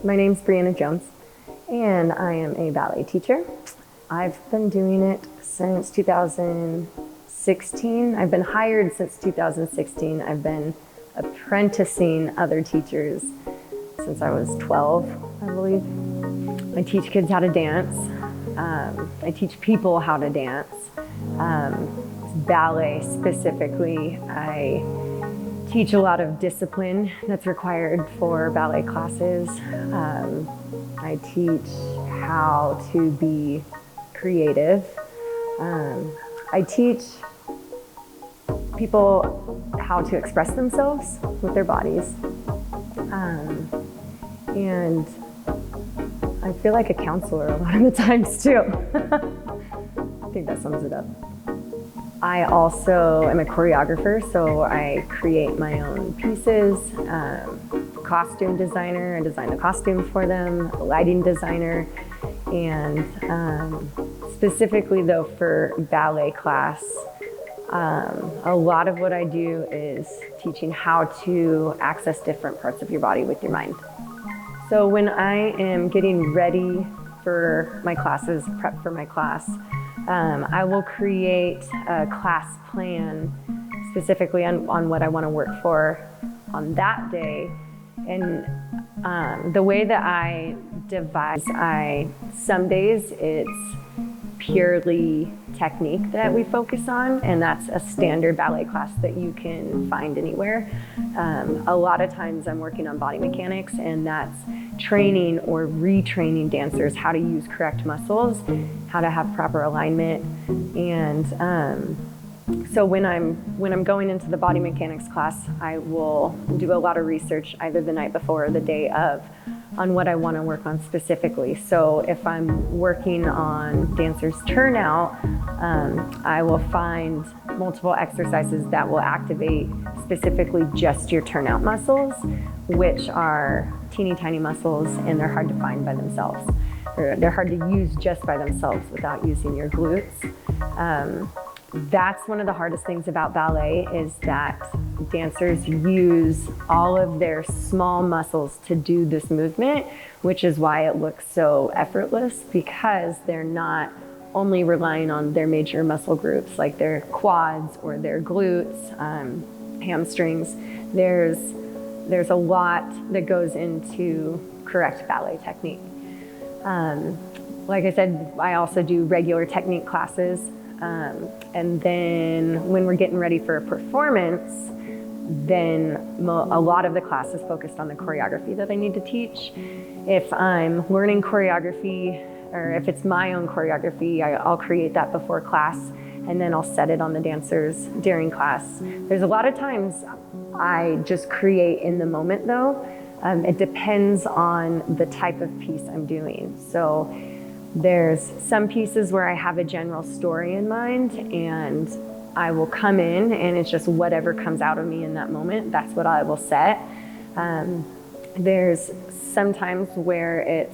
My name's Brianna Jones, and I am a ballet teacher. I've been doing it since 2016. I've been hired since 2016. I've been apprenticing other teachers since I was 12, I believe. I teach kids how to dance. I teach people how to dance. Ballet specifically, I teach a lot of discipline that's required for ballet classes. I teach how to be creative. I teach people how to express themselves with their bodies. And I feel like a counselor a lot of the times too. I think that sums it up. I also am a choreographer, so I create my own pieces. Costume designer, I design the costume for them, a lighting designer, and specifically though for ballet class, a lot of what I do is teaching how to access different parts of your body with your mind. So when I am getting ready for my classes, prep for my class, I will create a class plan specifically on what I want to work for on that day. And the way that I devise, some days it's purely technique that we focus on, and that's a standard ballet class that you can find anywhere. A lot of times I'm working on body mechanics, and that's training or retraining dancers how to use correct muscles, how to have proper alignment. And so when I'm going into the body mechanics class, I will do a lot of research either the night before or the day of on what I want to work on specifically. So if I'm working on dancers' turnout, I will find multiple exercises that will activate specifically just your turnout muscles, which are teeny tiny muscles, and they're hard to find by themselves. Or they're hard to use just by themselves without using your glutes. That's one of the hardest things about ballet, is that dancers use all of their small muscles to do this movement, which is why it looks so effortless, because they're not only relying on their major muscle groups like their quads or their glutes, hamstrings. There's a lot that goes into correct ballet technique. Like I said, I also do regular technique classes. And then when we're getting ready for a performance, then a lot of the class is focused on the choreography that I need to teach. If I'm learning choreography, or if it's my own choreography, I'll create that before class, and then I'll set it on the dancers during class. There's a lot of times I just create in the moment though. It depends on the type of piece I'm doing. So there's some pieces where I have a general story in mind, and I will come in and it's just whatever comes out of me in that moment, that's what I will set. There's sometimes where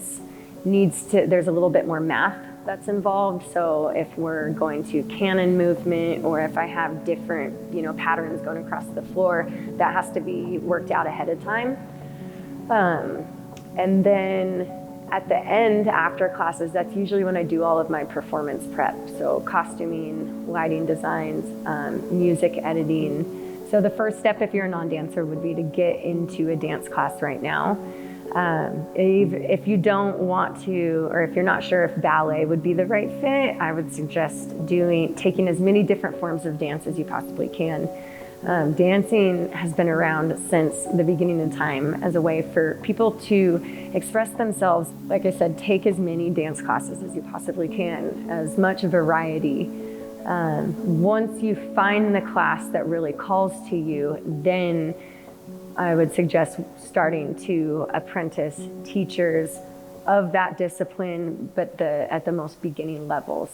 there's a little bit more math that's involved. So if we're going to canon movement, or if I have different, patterns going across the floor, that has to be worked out ahead of time. And then at the end, after classes, that's usually when I do all of my performance prep. So costuming, lighting designs, music editing. So the first step, if you're a non-dancer, would be to get into a dance class right now. If you don't want to, or if you're not sure if ballet would be the right fit, I would suggest taking as many different forms of dance as you possibly can. Dancing has been around since the beginning of time as a way for people to express themselves. Like I said, take as many dance classes as you possibly can, as much variety. Once you find the class that really calls to you, then I would suggest starting to apprentice teachers of that discipline, but at the most beginning levels.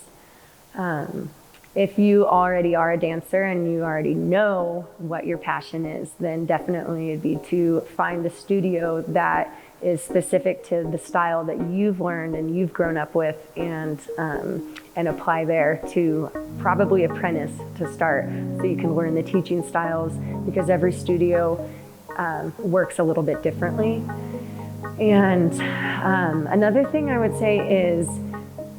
If you already are a dancer and you already know what your passion is, then definitely it'd be to find a studio that is specific to the style that you've learned and you've grown up with, and apply there to probably apprentice to start, so you can learn the teaching styles, because every studio works a little bit differently. And another thing I would say is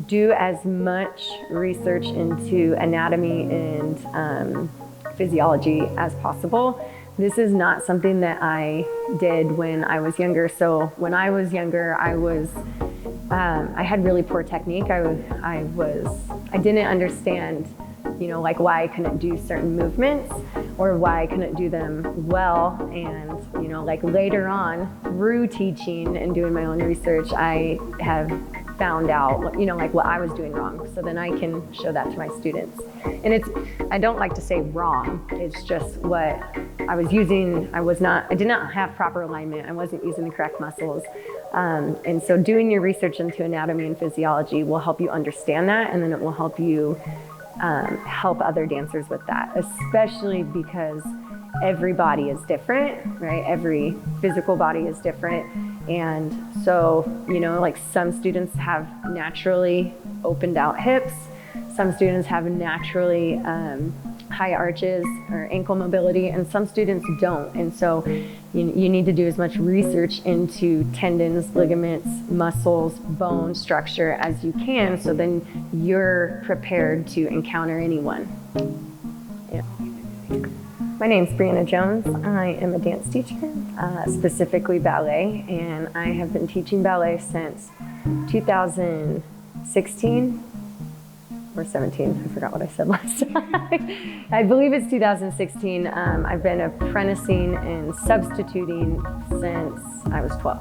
do as much research into anatomy and physiology as possible. This is not something that I did when I was younger. So when I was younger, I had really poor technique. I didn't understand, like why I couldn't do certain movements or why I couldn't do them well. And, like later on through teaching and doing my own research, I have found out, like what I was doing wrong. So then I can show that to my students. And I don't like to say wrong. It's just what I was using. I did not have proper alignment. I wasn't using the correct muscles. And so doing your research into anatomy and physiology will help you understand that, and then it will help you help other dancers with that, especially because every body is different, right? Every physical body is different. And so, like some students have naturally opened out hips. Some students have naturally high arches or ankle mobility, and some students don't. And so you need to do as much research into tendons, ligaments, muscles, bone structure as you can, so then you're prepared to encounter anyone. Yeah. My name's Brianna Jones. I am a dance teacher, specifically ballet, and I have been teaching ballet since 2016 or 17. I forgot what I said last time. I believe it's 2016. I've been apprenticing and substituting since I was 12.